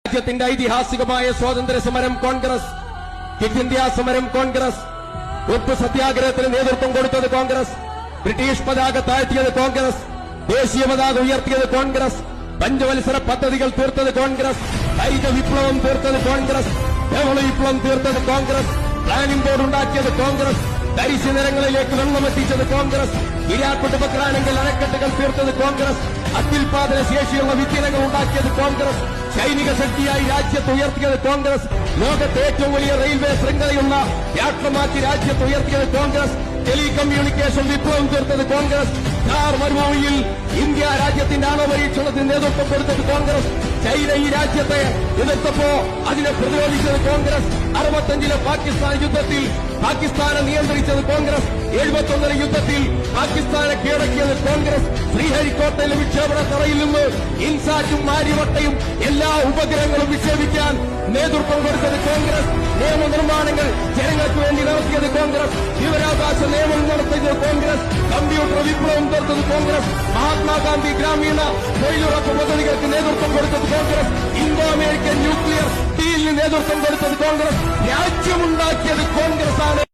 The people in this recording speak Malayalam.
രാജ്യത്തിന്റെ ഐതിഹാസികമായ സ്വാതന്ത്ര്യ സമരം കോൺഗ്രസ്, ക്വിറ്റ് ഇന്ത്യ സമരം കോൺഗ്രസ്, ഉപ്പ് സത്യാഗ്രഹത്തിന് നേതൃത്വം കൊടുത്തത് കോൺഗ്രസ്, ബ്രിട്ടീഷ് പതാക താഴ്ത്തിയത് കോൺഗ്രസ്, ദേശീയ പതാക ഉയർത്തിയത് കോൺഗ്രസ്, പഞ്ചവത്സര പദ്ധതികൾ തീർത്തത് കോൺഗ്രസ്, ഹരിത വിപ്ലവം തീർത്തത് കോൺഗ്രസ്, ധവള വിപ്ലവം തീർത്തത് കോൺഗ്രസ്, പ്ലാനിംഗ് ബോർഡ് ഉണ്ടാക്കിയത് കോൺഗ്രസ്, തരിശു നിരങ്ങളിലേക്ക് വെള്ളമെത്തിച്ചത് കോൺഗ്രസ്, ഇരാക്കുട്ട് ബക്രാനങ്കിൽ അണക്കെട്ടുകൾ തീർത്തത് കോൺഗ്രസ്, അത്യുൽപാദന ശേഷിയുള്ള വിത്തിനങ്ങൾ ഉണ്ടാക്കിയത് കോൺഗ്രസ്, സൈനിക ശക്തിയായി രാജ്യത്ത് ഉയർത്തിയത് കോൺഗ്രസ്, ലോകത്തെ ഏറ്റവും വലിയ റെയിൽവേ ശൃംഖലയുള്ള രാഷ്ട്രമാക്കി രാജ്യത്ത് ഉയർത്തിയത് കോൺഗ്രസ്, ടെലികമ്മ്യൂണിക്കേഷൻ വിപ്ലവം തീർത്തത് കോൺഗ്രസ്, ഥാർ മരുഭൂമിയിൽ ഇന്ത്യ രാജ്യത്തിന്റെ ആണവപരീക്ഷണത്തിന് നേതൃത്വം കൊടുത്തത് കോൺഗ്രസ്, ചൈന ഈ രാജ്യത്തെ എതിർത്തപ്പോ അതിനെ പ്രതിരോധിച്ചത് കോൺഗ്രസ്, 65-ലെ പാകിസ്ഥാൻ യുദ്ധത്തിൽ പാകിസ്ഥാനെ നിയന്ത്രിച്ചത് കോൺഗ്രസ്, 71-ലെ യുദ്ധത്തിൽ പാകിസ്ഥാനെ കീഴടക്കിയത് കോൺഗ്രസ്, ശ്രീഹരിക്കോട്ടയിലെ വിക്ഷേപണ തറയിൽ നിന്ന് ഇൻസാറ്റും മാരിവട്ടയും എല്ലാ ഉപഗ്രഹങ്ങളും വിക്ഷേപിക്കാൻ നേതൃത്വം കൊടുത്തത് കോൺഗ്രസ്, നിയമനിർമ്മാണങ്ങൾ ജനങ്ങൾക്ക് വേണ്ടി നടത്തിയത് കോൺഗ്രസ്, വിവരാവകാശ നിയമം നടത്തിയത് കോൺഗ്രസ്, കമ്പ്യൂട്ടർ വിപ്ലവം തീർത്തത് കോൺഗ്രസ്, മഹാത്മാഗാന്ധി ഗ്രാമീണ തൊഴിലുറപ്പ് പദ്ധതികൾക്ക് നേതൃത്വം കൊടുത്തത് കോൺഗ്രസ്, ഇന്തോ അമേരിക്കൻ ന്യൂക്ലിയർ ഡീലിന് നേതൃത്വം കൊടുത്തത് കോൺഗ്രസ്, രാജ്യമുണ്ടാക്കിയത് കോൺഗ്രസ് ആണ്.